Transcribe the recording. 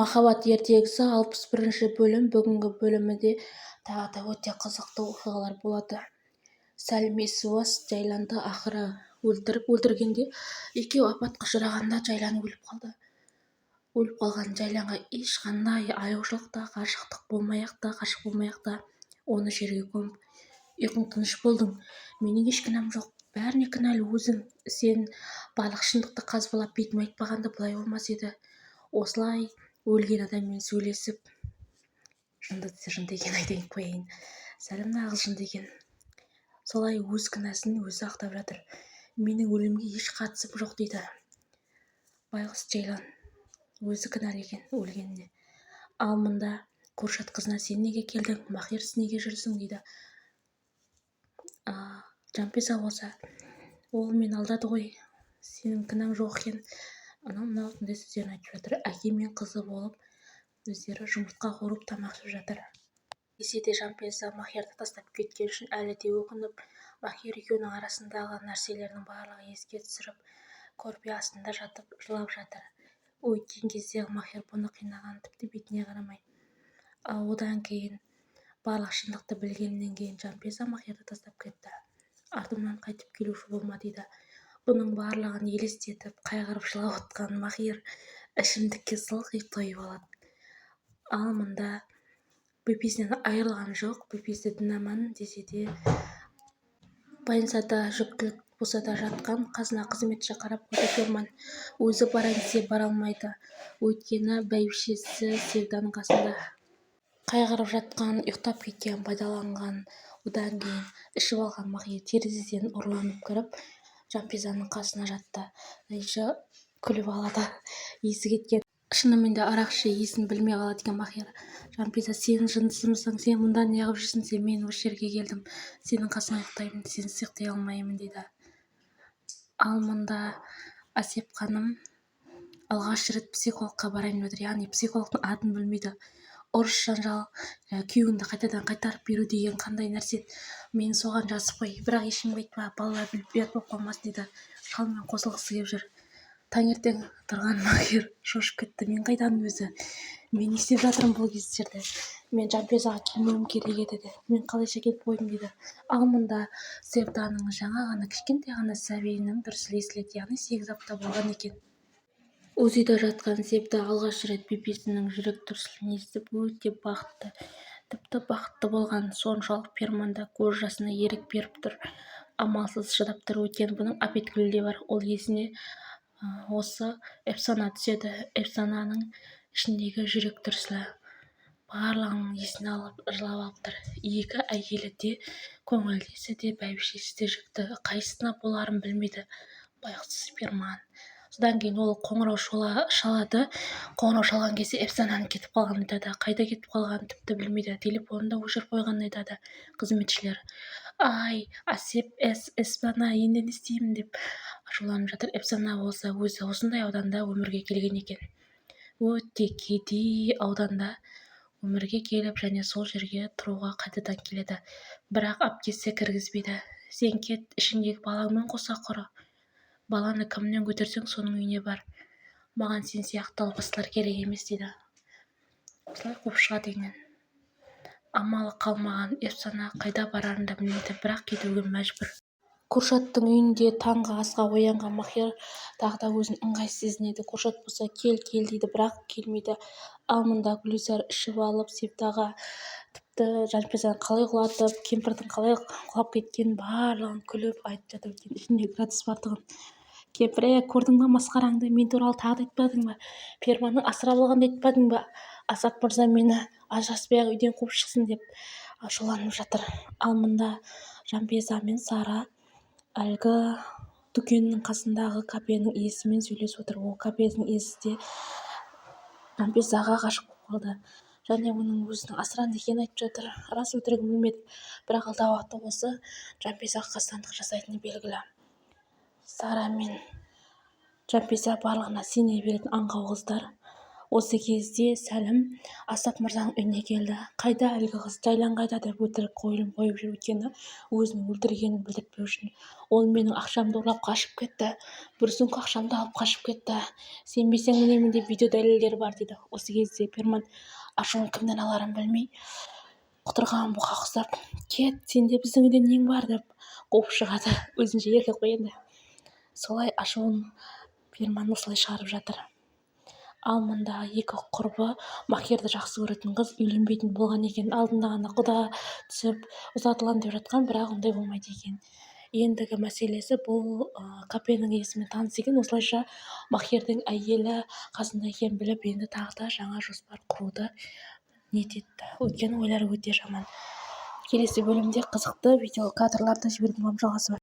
Махаббат ертегісі 61 бөлім. Бүгінгі бөлімінде тағы да өте қызықты оқиғалар болады. Сәлмесуас Жайланды ақыры өлтіргенде екеуі апатқа ұшырағанда Жайлан өліп қалды. Өліп қалған Жайланға ешқандай аяушылық та, ғашықтық болмай-ақ та оны жерге көміп, ұйқың тыныш болдың, менің еш кінәм жоқ, бәріне кінәлі өзің, сен барлық шындықты қазбалап бетіме айтпағанда бұлай болмас еді. Осылай өлген адаммен сөйлесіп, жынды екен айтайын қояйын, сәлім нағыз жынды екен. Солай өз кінәсін өзі ақтап жатыр. Менің өлімге еш қатысым жоқ дейді. Байғұс Жайлан өзі кінәлі екен өлгеніне. Ал мұнда Куршат қызына сен неге келдің, Махир неге жүрсің дейді. Жанпиза болса, ол мен алдады ғой, сенің кінәң жоқ екен. Анау осындай сөздерін айтып жатыр. Әке мен қызы болып, өздері жұмыртқа қуырып тамақ жеп жатыр. Десе де Жанпиза Махирді тастап кеткен үшін әлі де өкініп, Махир екеуінің арасындағы нәрселердің барлығы еске түсіріп, көрпе астында жатып жылап жатыр. Өйткен кезде Махир бұны қинаған, тіпті бетіне қарамай. Одан кейін барлық шындықты білгеннен кейін Жанпиза Махирді тастап кетті. Артымнан қайтып келуші болма дейді. Бұның барлығын елестетіп, қайғырып жылап отқан Махир ішімдікке сылқи тойып алады. Ал мұнда бөпесінен айырылған жоқ, бөпесі дінаман десе де, больницада жүктілік болса да жатқан қазына қызметші қарап Перман өзі барайын десе бара алмайды. Өйткені бәйбішесі Севданың қасында. Қайғырып жатқан, ұйықтап кеткен, пайдаланған. Одан кейін ішіп алған Махир терезеден ұрланып кіріп, Жанпизаның қасына жатты. Күліп алады, есі кеткен. Шынымен де арақ іше есін білмей қалады екен Махир. Жанпиза, сен жындысымсың, сен мұнда неғып жүрсің, сен мен осы жерге келдім, сенің қасыңа ұйықтаймын, сені сыйықтай алмаймын дейді. Ал мұнда Асеп ханым алғаш рет психологқа барайын отыр, яғни психологтың атын білмейді. Ұрыс жанжал, күйеуіңді қайтадан қайтарып беру деген қандай нәрсе, мен соған жазып қой, бірақ ешкімге айтпа, балалар біліп ұят болып қалмасын дейді. Шалмен қосылғысы келіп жүр. Таңертең тұрған Махир шошып кетті. Мен қайдан өзі? Мен не істеп жатырмын бұл кездерде? Мен Жанпизаға келмеуім керек еді де. Мен қалайша келіп қойдым дейді. Ал мұнда Севданың жаңа ғана кішкентай ғана сәбиінің дүрсілі естіледі, яғни 8 апта болған екен. УЗИда жатқан Севда алғаш рет бөпесінің жүрек дүрсілін естіп өте бақытты. Тіпті бақытты болған соншалық Перманда көз жасына ерік беріп тұр. Амалсыз шыдап тұр. Өйткені бұның апеткүлі де бар. Ол есіне осы Эфсана түседі. Эфсананың ішіндегі жүрек дүрсілі. Барлығын есіне алып жылап алып тұр. Екі әйелі де көңілдесі де бәйбішесі де жүкті. Қайсысына боларын білмейді. Байғұс Перман. Содан кейін ол қоңырау шалады. Қоңырау шалған кезде Эфсананың кетіп қалғанын айтады. Қайда кетіп қалғанын тіпті білмейді. Телефонында өшіріп қойғанын айтады қызметшілер. Ай, Асеп, Эфсана, енді не істеймін деп ашуланып жатыр. Эфсана болса өзі осындай ауданда өмірге келген екен. Өте кедей ауданда өмірге келіп, және сол жерге тұруға қайтадан келеді. Бірақ әпкесі кіргізбейді. Сен кет, ішіндегі балаңмен қоса құры. Баланы кімнен көтерсең, соның үйіне бар. Маған сен сияқты албастылар керек емес дейді. Осылай қуып шығады үйінен. Амалы қалмаған Эфсана қайда барарын да білмейді, бірақ кетуге мәжбүр. Куршаттың үйінде таңғы асқа оянған Махир тағы да өзін ыңғайсыз сезінеді. Куршат болса кел дейді, бірақ келмейді. Ал мұнда Гүлзар ішіп алып Севдаға тіпті Жанпизаны қалай құлатып, кемпірдің қалай құлап кеткенін барлығын күліп айтып жатыр. Ішінде градус бартығын. Кемпір, көрдің ба масқараңды, мен туралы тағы да айтпадың ба? Перманның асырап алғанды айтпадың ба? Асап мырза мені ажыраспай-ақ үйден қуып шықсын деп ашуланып жатыр. Ал мұнда Жанпиза мен Сара әлгі дүкеннің қасындағы кафенің иесімен сөйлесіп отыр. Ол кафенің иесі де Жанпизаға ғашық болып қалды. Және оның өзінің асыранды екенін айтып жатыр. Рас өтірігін білмеді, бірақ алдағы уақытта осы Жанпизаға қастандық жасайтыны белгілі. Сара мен Жанпиза барлығына сене беретін аңқау қыздар. Осы кезде Сәлім Асап мырзаның үйіне келді. «Қайда әлгі қыз, Тайлан қайда?» деп өтірік қойылым қойып жүр, өйткені өзінің өлтіргенін білдіртпеу үшін. «Ол менің ақшамды ұрлап қашып кетті. Бір сумка ақшамды алып қашып кетті. Сенбесең міне менде видео дәлелдері бар» дейді. Осы кезде Перман ашуын кімнен аларын білмей құтырған бұқа құсап, «Кет, сенде біздің үйде нең бар?» деп қуып шығады. Өзінше еркек қой енді. Солай ашуын Перман осылай шығарып жатыр. Ал мұнда екі құрбы Махирді жақсы көретін қыз үйленбейтін болған екен. Алдында ғана құда түсіп ұзатылам деп жатқан, бірақ ондай болмайды екен. Ендігі мәселесі бұл кафенің иесімен таныс екен. Осылайша Махирдің әйелі қасында екенін біліп, енді тағы да жаңа жоспар құруды ниет етті. Өйткені ойлары өте жаман. Келесі бөлімде қызықты видео кадрларды жіберген жалғасы бар.